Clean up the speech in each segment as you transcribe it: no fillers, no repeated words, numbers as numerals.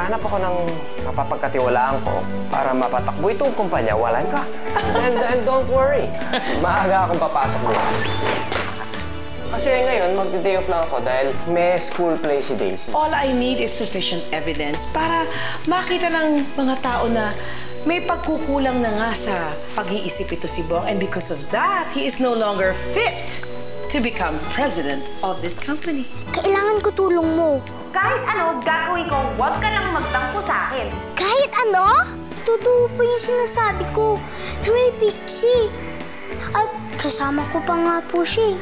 naghahanap ako ng mapapagkatiwalaan ko para mapatakbo itong kumpanya, walang ka. And don't worry, maaga akong papasok bukas. Kasi ngayon, mag-day off lang ako dahil may school play si Daisy. All I need is sufficient evidence para makita ng mga tao na may pagkukulang na nga sa pag-iisip ito si Bong. And because of that, he is no longer fit to become president of this company. Kailangan ko tulong mo. Kahit ano, gagawin ko, huwag ka lang magtampo sa akin. Kahit ano? Totoo po yung sinasabi ko. May Pixie. At kasama ko pa nga po siya.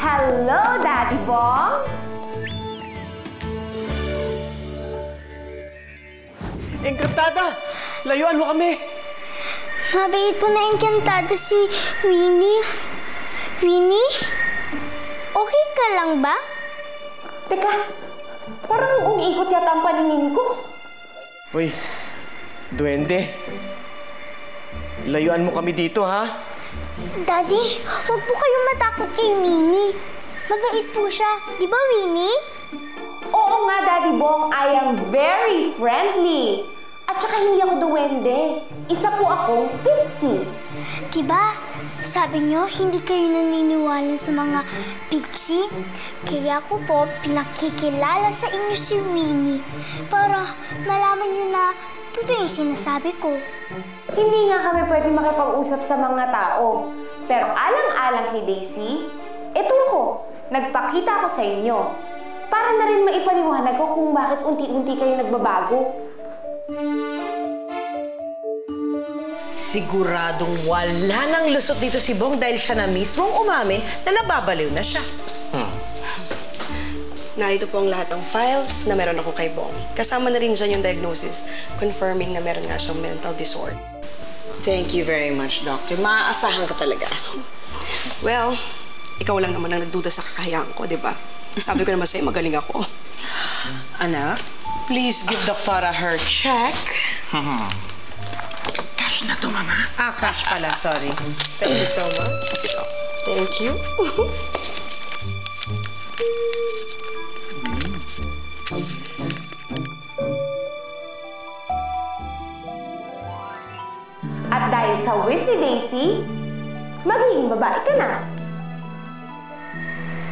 Hello, Daddy Bong! Engkantada! Layuan mo kami! Mabait po na engkantada si Winnie. Winnie? Okay ka lang ba? Teka, parang umiikot yata ang paningin ko. Uy, duwende. Layuan mo kami dito, ha? Daddy, huwag po kayong matakot kay Winnie. Mabait po siya. Di ba, Winnie? Oo nga, Daddy Bong, I am very friendly. At saka hindi ako duwende. Isa po akong Pixie. Diba? Sabi niyo, hindi kayo naniniwala sa mga Pixie? Kaya ako po, pinakikilala sa inyo si Winnie para malaman niyo na totoo yung sinasabi ko. Hindi nga kami pwede makipag-usap sa mga tao. Pero alang-alang kay Daisy, eto ako, nagpakita ako sa inyo. Para na rin maipaliwanag ko kung bakit unti-unti kayo nagbabago. Siguradong wala nang lusot dito si Bong dahil siya na mismong umamin na nababaliw na siya. Narito po ang lahat ng files na meron ako kay Bong. Kasama na rin dyan yung diagnosis, confirming na meron nga siyang mental disorder. Thank you very much, Doctor. Maaasahan ka talaga. Well, ikaw lang naman ang nagduda sa kakayaan ko, di ba? Sabi ko naman sa'yo, magaling ako. Anak, please give Doktora her check. Cash na to, Mama. Cash pala. Sorry. Thank you so much. Thank you. At dahil sa wish ni Daisy, magiging babae ka na.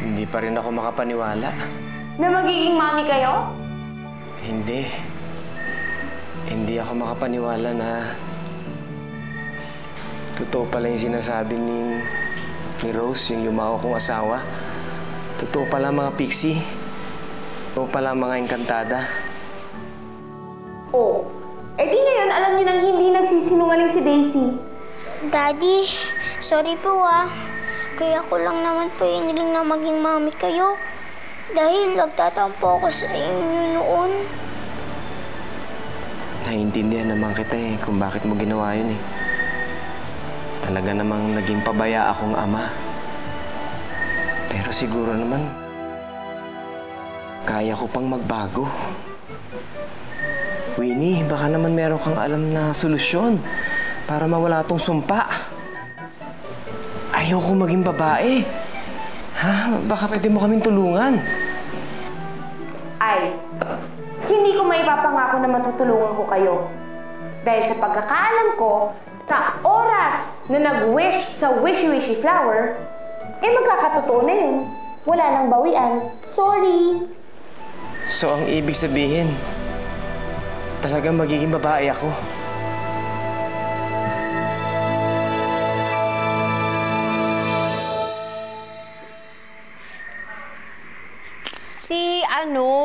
Hindi pa rin ako makapaniwala. Na magiging mami kayo? Hindi. Hindi ako makapaniwala na totoo pala yung sinasabi ni Rose, yung yumawa kong asawa. Totoo pala mga Pixie. Totoo pala mga engkantada. Oh, di ngayon alam niyo nang hindi nagsisinungaling si Daisy. Daddy, sorry po Kaya ko lang naman po hiniling na maging mami kayo. Dahil nagtatampo ako sa inyo noon. Naiintindihan naman kita kung bakit mo ginawa yun Talaga namang naging pabaya akong ama. Pero siguro naman, kaya ko pang magbago. Winnie, baka naman meron kang alam na solusyon para mawala tong sumpa. Ayoko maging babae. Baka pwede mo kaming tulungan. Ay, hindi ko maipapangako na matutulungan ko kayo. Dahil sa pagkakaalam ko, sa oras na nag-wish sa wishy-wishy flower, magkakatotoo na yun. Wala nang bawian. Sorry. So, ang ibig sabihin, talagang magiging babae ako.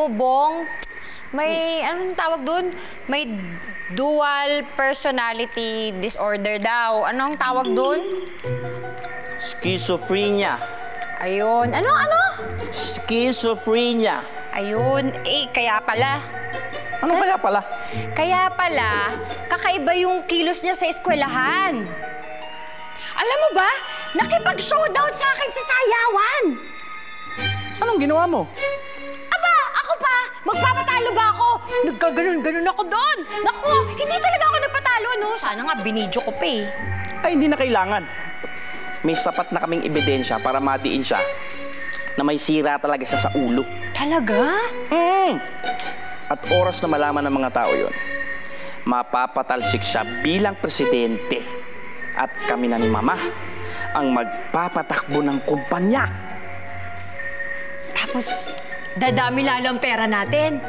Bong, may, anong tawag dun? May dual personality disorder daw. Anong tawag dun? Schizophrenia. Ayun. Ano? Schizophrenia. Ayun. Kaya pala. Ano kaya pala? Kaya pala, kakaiba yung kilos niya sa eskwelahan. Alam mo ba, nakipag-showdown sa akin sa sayawan. Anong ginawa mo? Ako pa! Magpapatalo ba ako? Nagkaganon-ganon ako doon. Naku, hindi talaga ako napatalo, no? Sana nga binidyo ko pa Ay, hindi na kailangan. May sapat na kaming ebidensya para madiin siya na may sira talaga siya sa ulo. Talaga? At oras na malaman ng mga tao yon, mapapatalsik siya bilang presidente. At kami na ni Mama ang magpapatakbo ng kumpanya. Tapos, dadami lalo ang pera natin.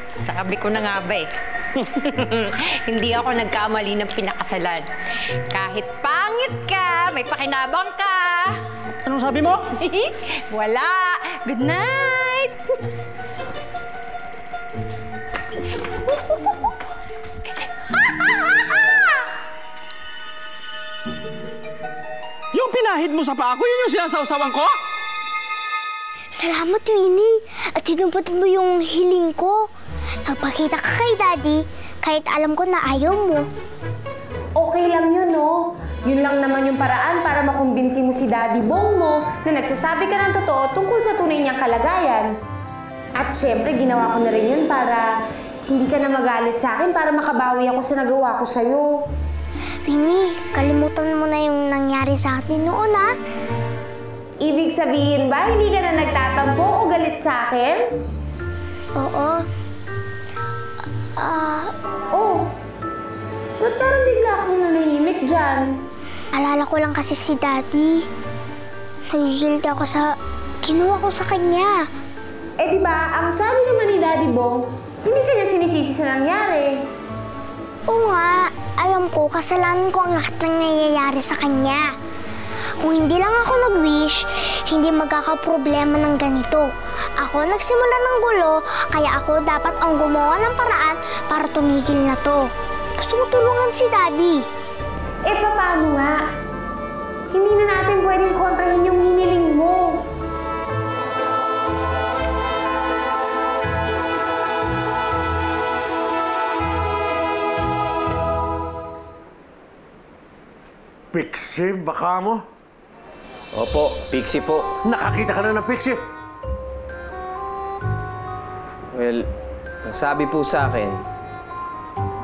Sabi ko na nga ba eh. Hindi ako nagkamali ng pinakasalan. Kahit pangit ka, may pakinabang ka. Anong sabi mo? Wala. Good night. Yung pinahid mo sa paa ko, yun yung sinasawsawan ko? Salamat, Winnie. At sinupot mo yung hiling ko. Nagpakita ka kay Daddy, kahit alam ko na ayaw mo. Okay lang yun, no? Yun lang naman yung paraan para makumbinsi mo si Daddy Bong mo na nagsasabi ka ng totoo tungkol sa tunay niyang kalagayan. At syempre, ginawa ko na rin yun para hindi ka na magalit sa akin, para makabawi ako sa nagawa ko sa'yo. Winnie, kalimutan mo na yung nangyari sa atin noon, ha? Ibig sabihin ba, hindi ka na nagtatampo o galit sa akin? Oo. Oh, ba't parang bigla akong nanahimik dyan? Alala ko lang kasi si Daddy. Nagigilty ako sa ginawa ko sa kanya. Eh di ba, ang sabi naman ni Daddy Bong, hindi ka niya sinisisi sa nangyari. Oo nga, alam ko, kasalanan ko ang lahat ng nangyayari sa kanya. Kung hindi lang ako nag-wish, hindi magkakaproblema ng ganito. Ako nagsimula ng gulo, kaya ako dapat ang gumawa ng paraan para tumigil na to. Gusto mo tulungan si Daddy. Eh, paano nga? Hindi na natin pwedeng kontrahin yung hiniling mo. Pixie, baka mo? Opo, Pixie po. Nakakita ka na ng Pixie? Well, ang sabi po sa akin,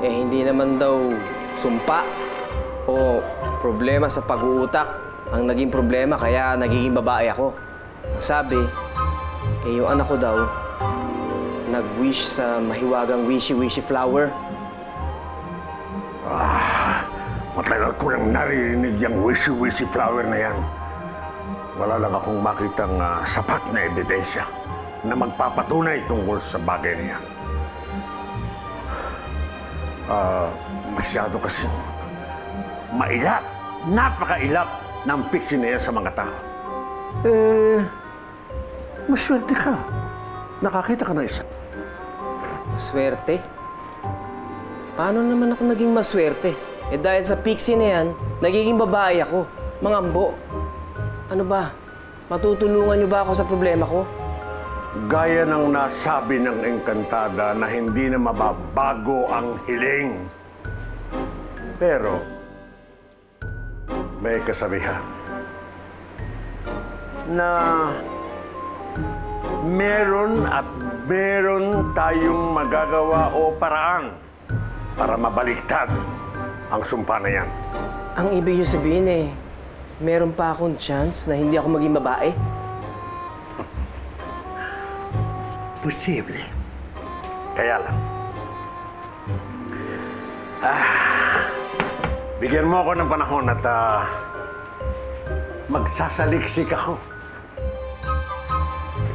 hindi naman daw sumpa o problema sa pag-uutak ang naging problema kaya nagiging babae ako. Ang sabi, yung anak ko daw, nag-wish sa mahiwagang wishy-wishy flower. Matagal ko nang naririnig yung wishy-wishy flower na yan. Wala lang akong makitang sapat na ebidensya na magpapatunay tungkol sa bagay na yan. Masyado kasi mailap, napakailap ng Pixie na yan sa mga tao. Maswerte ka. Nakakita ka na isa. Maswerte? Paano naman ako naging maswerte? Dahil sa Pixie na yan, nagiging babae ako. Mangambo. Ano ba? Matutulungan niyo ba ako sa problema ko? Gaya ng nasabi ng engkantada na hindi na mababago ang hiling. Pero, may kasabihan na meron at meron tayong magagawa o paraan para mabaliktad ang sumpa na yan. Ang ibig niyo sabihin meron pa akong chance na hindi ako maging babae? Posible. Kaya lang. Bigyan mo ako ng panahon at magsasaliksik ako.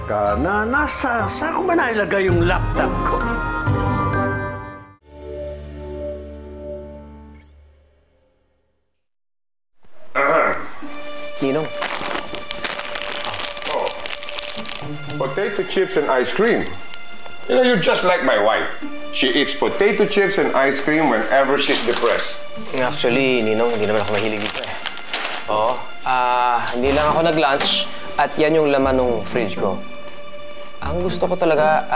Saan ko ba nailagay yung laptop ko? Ninong. Potato chips and ice cream. You know, you're just like my wife. She eats potato chips and ice cream whenever she's depressed. Actually, Ninong, hindi naman ako mahilig dito Oo. Hindi lang ako nag-lunch at yan yung laman ng fridge ko. Ang gusto ko talaga,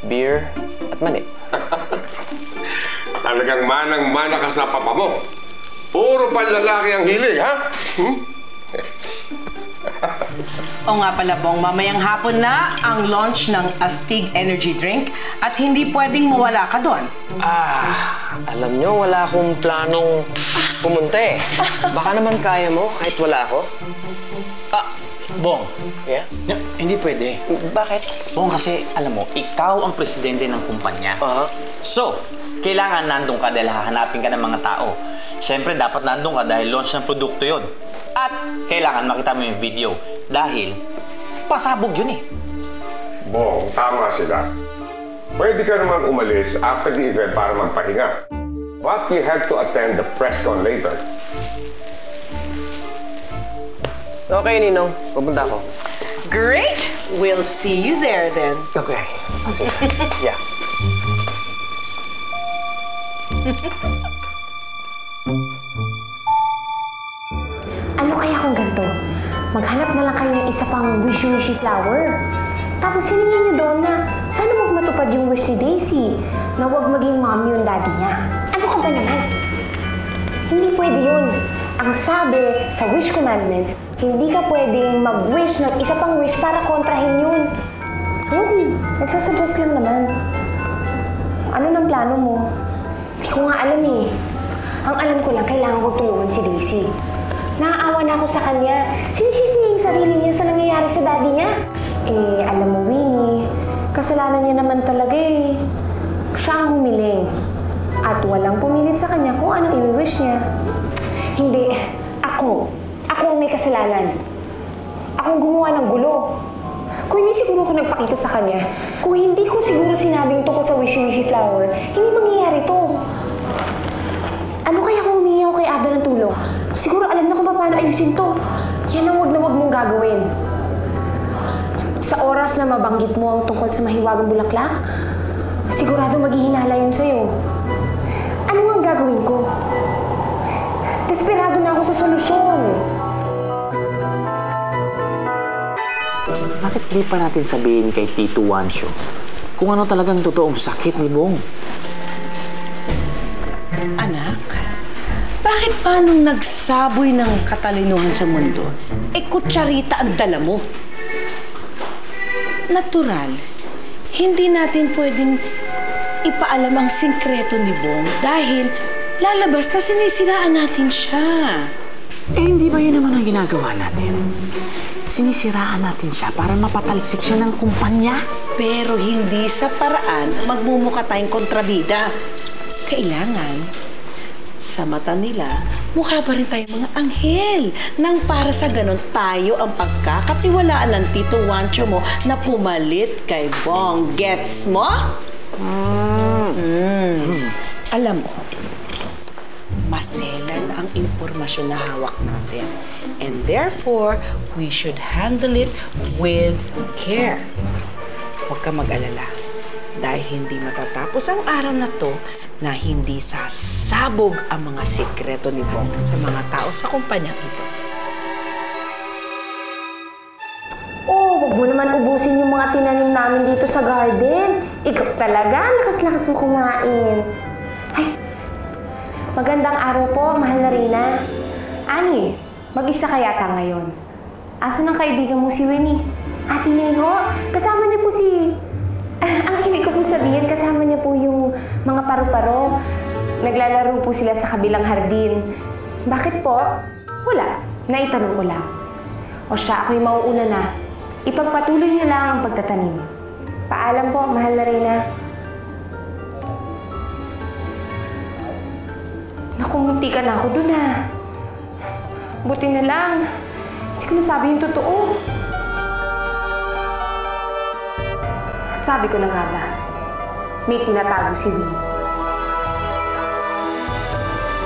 beer at mani. Talagang manang-mana ka sa papa mo. Puro panlalaki ang hilig, ha? O nga pala, Bong, mamayang hapon na ang launch ng Astig Energy Drink at hindi pwedeng mawala ka doon. Alam nyo, wala akong planong pumunta eh. Baka naman kaya mo kahit wala ako. Bong, Yeah? hindi pwede. Bakit? Bong, kasi alam mo, ikaw ang presidente ng kumpanya. So, kailangan nandun ka dahil hahanapin ka ng mga tao. Siyempre, dapat nandun ka dahil launch ng produkto yon. At kailangan makita mo yung video dahil pasabog yun eh. Bong, tama sila. Pwede ka naman umalis after the event para magpahinga. But you have to attend the press con later. Okay, Ninong. Pupunta ako. Great! We'll see you there then. Okay. Yeah. Ano kaya kung ganito? Maghanap na lang kayo ng isa pang wishy-wishy flower. Tapos hilingin niyo doon na sana magmatupad yung wish ni Daisy na huwag maging mommy yung daddy niya. Ano ka ba naman? Hindi pwede yun. Ang sabi sa wish commandments, hindi ka pwedeng mag-wish ng isa pang wish para kontrahin yun. Sorry, nagsasuggest lang naman. Ano nang plano mo? Hindi ko nga alam eh. Ang alam ko lang, kailangan ko tulungan si Daisy. Naaawa na ako sa kanya. Sinisisi niya yung sarili niya sa nangyayari sa daddy niya. Eh, alam mo, Winnie, kasalanan niya naman talaga eh. Siya ang humiling. At walang pumilit sa kanya kung anong i-wish niya. Hindi. Ako ang may kasalanan. Akong gumawa ng gulo. Kung hindi siguro ko nagpakita sa kanya, kung hindi ko siguro sinabing tungkol sa wishy-wishy flower, hindi mangyayari to. Ano kaya kung humingi ako kay Ada ng tulong? Siguro alam na kung paano ayusin to. Yan ang wag na wag mong gagawin. Sa oras na mabanggit mo ang tungkol sa mahiwagang bulaklak, sigurado maghihinala yun sa'yo. Ano ang gagawin ko? Desperado na ako sa solusyon. Bakit di pa natin sabihin kay Tito Wancho kung ano talagang totoong sakit ni Bong? Anak, bakit pa nung nagsaboy ng katalinuhan sa mundo, kutsarita ang dala mo? Natural, hindi natin pwedeng ipaalam ang sikreto ni Bong dahil lalabas na sinisiraan natin siya. Hindi ba yun naman ang ginagawa natin? Sinisiraan natin siya para mapatalsik siya ng kumpanya. Pero hindi sa paraan magmumukha tayong kontrabida. Kailangan, sa mata nila, mukha pa rin tayong mga anghel. Nang para sa ganon tayo ang pagkakatiwalaan ng Tito Wancho mo na pumalit kay Bong. Gets mo? Alam mo, maselan ang impormasyon na hawak natin. And therefore, we should handle it with care. Huwag ka mag-alala. Dahil hindi matatapos ang araw na to na hindi sasabog ang mga sikreto ni Bong sa mga tao sa kumpanyang ito. Oh, huwag mo naman ubusin yung mga tinanim namin dito sa garden. Ikaw talaga, lakas-lakas mo kumain. Ay, magandang araw po, mahal na Rina. Ani, mag-isa ka yata ngayon. Asan ang kaibigan mo si Winnie? Si Winnie ho? Kasama niya po si... ang ibig ko po sabihin, kasama niya po yung mga paru-paro. Naglalaro po sila sa kabilang hardin. Bakit po? Wala. Naitanong ko lang. O siya, ako'y mauuna na. Ipagpatuloy niyo lang ang pagtatanim. Paalam po, mahal na Rina. Naku, munti ka na ako dun Buti na lang. Hindi ko masabi yung totoo. Sabi ko na nga ba, may tinatago si Winnie.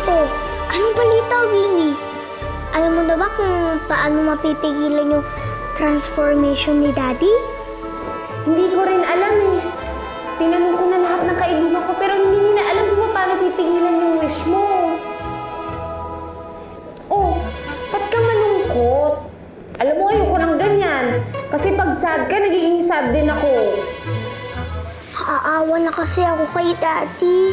Oh, anong balita, Winnie? Alam mo na ba kung paano mapipigilan yung transformation ni Daddy? Hindi ko rin alam Tinanong ko na lahat ng kaibigan ko pero hindi nila alam kung paano pipigilan yung wish mo. Oh, ba't ka malungkot? Alam mo, ayoko ng ganyan. Kasi pag sad ka, nagiging sad din ako. Aawa na kasi ako kay Daddy.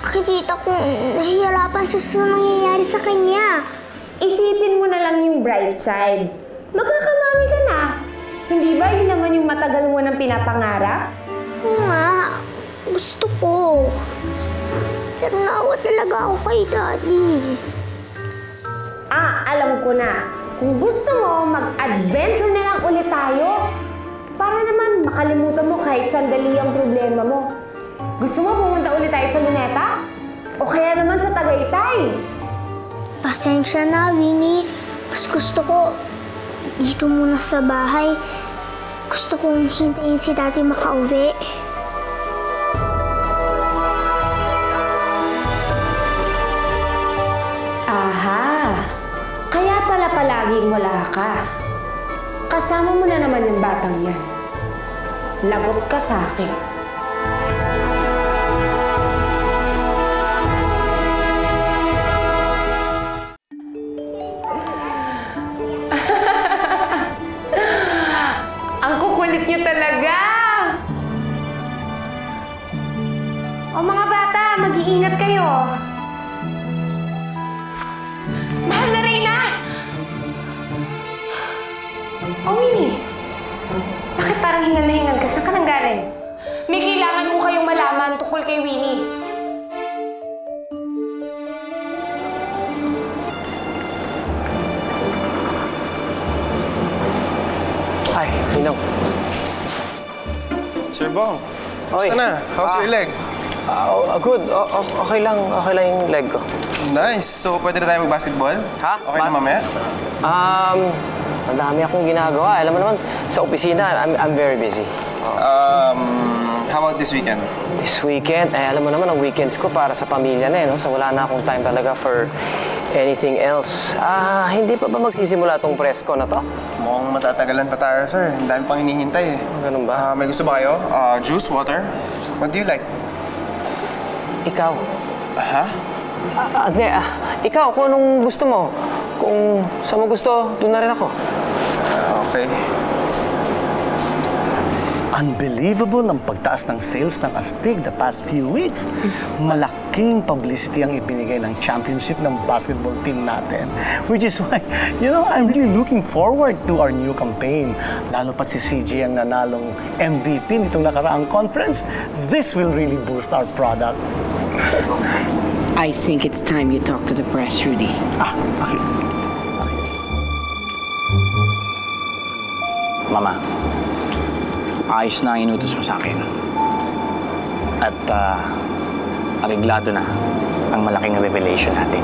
Nakikita ko nahihirapan siya sa nangyayari sa kanya. Isipin mo na lang yung bright side. Magkakamali Hindi ba yun naman yung matagal mo nang pinapangarap? Oo nga, gusto ko. Pero naawa talaga ako kay Daddy. Alam ko na. Kung gusto mo, mag-adventure na lang ulit tayo. Para naman makalimutan mo kahit sandali ang problema mo. Gusto mo pumunta ulit tayo sa Luneta? O kaya naman sa Tagaytay? Pasensya na, Winnie. Mas gusto ko dito muna sa bahay. Gusto kong hintayin si Daddy makauwi. Aha! Kaya pala palaging wala ka. Kasama mo na naman yung batang yan. Lagot ka sa akin. Ang kukulit niyo talaga! O mga bata, mag-iingat kayo. Mahal na Reyna! Oh, Winnie. Bakit parang hingal na hingal ka? Saan ka nang galing? May kailangan ko kayong malaman tungkol kay Winnie. Ay, Ninong. Sir Bong, Oy. kamusta na? How's your leg? Good. Okay lang yung leg ko. Nice. So, pwede na tayo mag-basketball? Ha? Okay na mamaya? Ang dami akong ginagawa. Alam mo naman, sa opisina, I'm very busy. How about this weekend? This weekend, alam mo naman, ang weekends ko para sa pamilya na so wala na akong time talaga for anything else. Hindi pa ba magsisimula tong presko na to? Mukhang matatagalan pa tayo, sir. Ang dami pang hinihintay eh. Ganun ba? May gusto ba kayo? Juice, water? What do you like? Ikaw. Ha? Ikaw, kung anong gusto mo. Kung saan mo gusto, doon na rin ako. Okay. Unbelievable ang pagtaas ng sales ng Astig the past few weeks. Malaking publicity ang ibinigay ng championship ng basketball team natin. Which is why, I'm really looking forward to our new campaign. Lalo pat si CJ ang nanalong MVP nitong nakaraang conference. This will really boost our product. I think it's time you talk to the press, Rudy. Okay. Mama, ayos na ang inutos mo sa akin. At ariglado na ang malaking revelation natin.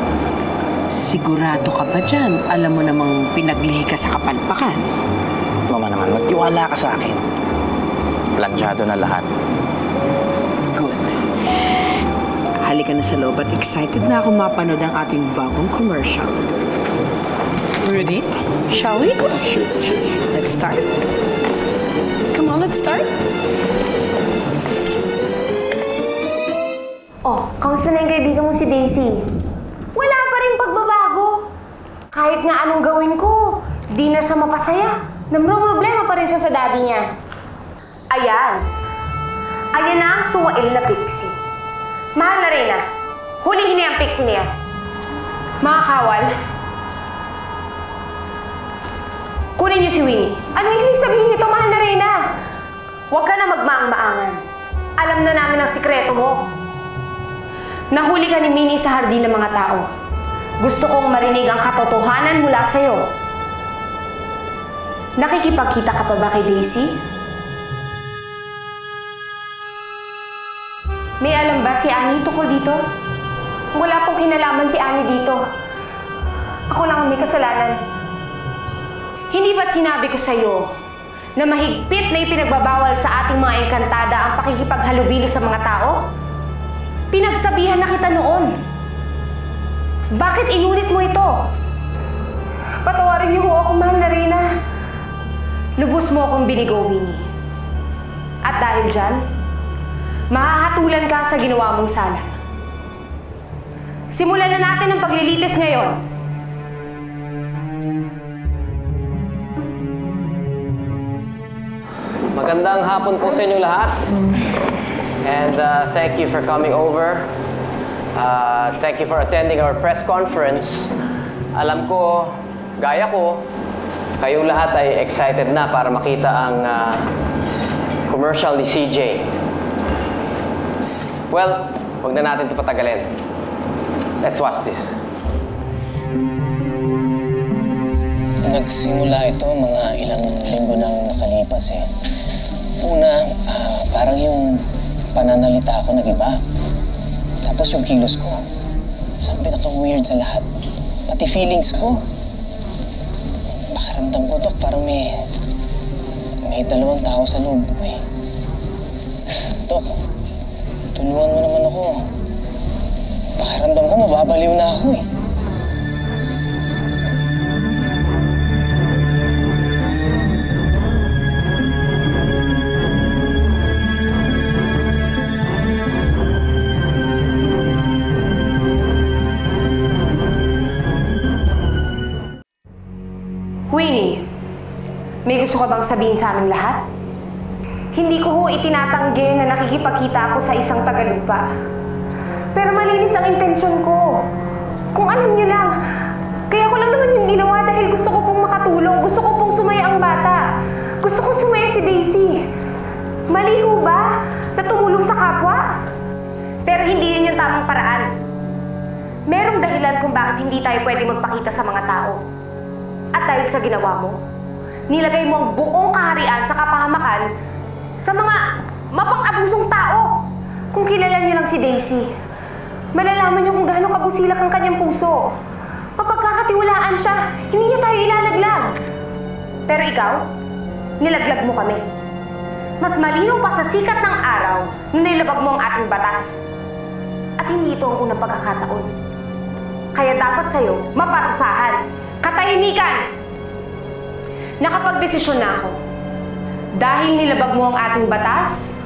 Sigurado ka ba dyan? Alam mo namang pinaglihi ka sa kapalpakan. Mama naman, magtiwala ka sa akin. Plansyado na lahat. Good. Halika na sa loob at excited na ako mapanood ang ating bagong commercial. Rudy, shall we? Sure. Let's start. Come on, let's start. Oh, kamusta na yung kaibigan mo si Daisy? Wala pa rin pagbabago. Kahit nga anong gawin ko, di na siya mapasaya. Namro-problema pa rin siya sa daddy niya. Ayan. Ayan na ang suwail na pixie. Mahal na Reyna, hulihin niya ang pixie niya. Mga kawal, kunin niyo si Winnie. Anong ibig sabihin nito, mahal na Reyna? Huwag ka na magmaang-maangan. Alam na namin ang sikreto mo. Nahuli ka ni Minnie sa hardin ng mga tao. Gusto kong marinig ang katotohanan mula sa'yo. Nakikipagkita ka pa ba kay Daisy? May alam ba si Annie tungkol dito? Wala pong kinalaman si Annie dito. Ako lang ang may kasalanan. Hindi ba't sinabi ko sa'yo na mahigpit na ipinagbabawal sa ating mga engkantada ang pakikipaghalubilo sa mga tao? Pinagsabihan na kita noon. Bakit inulit mo ito? Patawarin niyo ako, mahal na Reyna. Lubos mo akong binigo, Winnie. At dahil dyan, mahahatulan ka sa ginawa mong sala. Simulan na natin ang paglilitis ngayon. Magandang hapon po sa inyong lahat. And thank you for coming over. Thank you for attending our press conference. Alam ko, gaya ko, kayong lahat ay excited na para makita ang commercial ni CJ. Well, huwag na natin ito patagalin. Let's watch this. Nagsimula ito mga ilang linggo nang nakalipas eh. Una, parang yung pananalita ko nag-iba. Tapos yung kilos ko, isang pinaka-weird sa lahat. Pati feelings ko. Pakiramdam ko, Dok, parang may dalawang tao sa loob ko eh. Dok, tulungan mo naman ako. Pakiramdam ko, mababaliw na ako eh. Winnie, may gusto ka bang sabihin sa aming lahat? Hindi ko ho itinatanggi na nakikipagkita ako sa isang tagalupa. Pero malinis ang intensyon ko. Kung alam niyo lang, kaya ko lang naman yung ginawa dahil gusto ko pong makatulong. Gusto ko pong sumaya ang bata. Gusto ko sumaya si Daisy. Mali ho ba na tumulong sa kapwa? Pero hindi yun yung tamang paraan. Merong dahilan kung bakit hindi tayo pwede magpakita sa mga tao. At dahil sa ginawa mo, nilagay mo ang buong kaharian sa kapahamakan sa mga mapang-abusong tao. Kung kilala niyo lang si Daisy, malalaman niyo kung gaano kabusilak ang kanyang puso. Mapagkakatiwalaan siya, hindi niya tayo ilalaglag. Pero ikaw, nilaglag mo kami. Mas malinaw pa sa sikat ng araw na nilabag mo ang ating batas. At hindi ito ang unang pagkakataon. Kaya dapat sa'yo, maparusahan. Katahimikan! Nakapagdesisyon na ako. Dahil nilabag mo ang ating batas,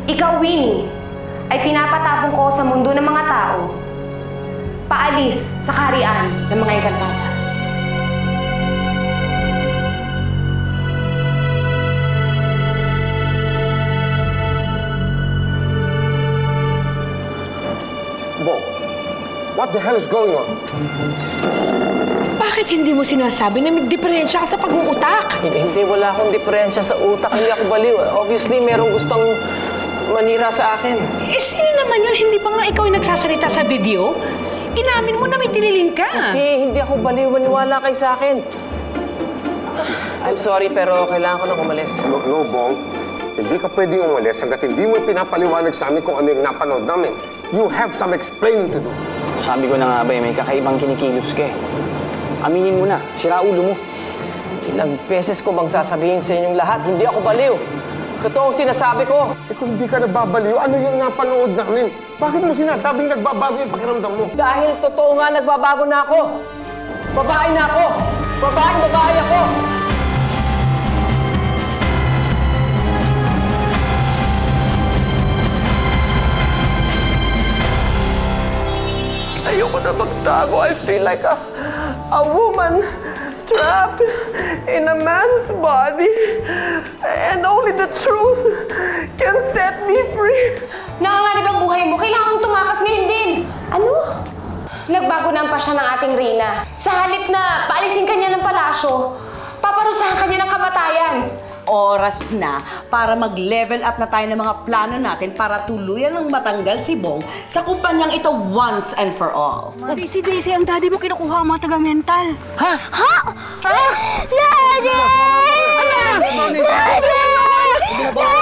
ikaw, Winnie, ay pinapatapong ko sa mundo ng mga tao, paalis sa kaharian ng mga engkantada. Bo, what the hell is going on? Bakit hindi mo sinasabi na may diferensya ka sa pag-uutak? Hindi, wala akong diferensya sa utak. Hindi ako baliw. Obviously, merong gustong manira sa akin. Eh, sino naman yun? Hindi pa nga ikaw yung nagsasalita sa video? Inamin mo na may tinilin ka. Hindi ako baliw. Maniwala kayo sa akin. I'm sorry, pero kailangan ko nang umalis. No, Bong. Hindi ka pwedeng umalis hanggat hindi mo pinapaliwanag sa amin kung ano yung napanood namin. You have some explaining to do. Sabi ko na nga ba, may kakaibang kinikilos ka eh. Aminin mo na, sira ulo mo. Ilang beses ko bang sasabihin sa inyong lahat, hindi ako baliw. Totoo ang sinasabi ko. Eh kung hindi ka nababaliw, ano yung napanood namin? Bakit mo sinasabing nagbabago yung pakiramdam mo? Dahil totoo nga nagbabago na ako. Babae na ako. Babae ako. Ayoko na magtago. I feel like a woman trapped in a man's body. And only the truth can set me free. Nanganganib ang buhay mo. Kailangan mong tumakas ngayon din. Ano? Nagbago na ang pasya ng ating Reyna. Sa halip na paalisin kanya ng palasyo, paparusahan kanya ng kamatayan. Oras na para mag-level up na tayo ng mga plano natin para tuluyan ng matanggal si Bong sa kumpanyang ito once and for all. Si Daisy, ang daddy mo kinukuha ang mga taga-mental. Ha? Daddy! Daddy! Daddy!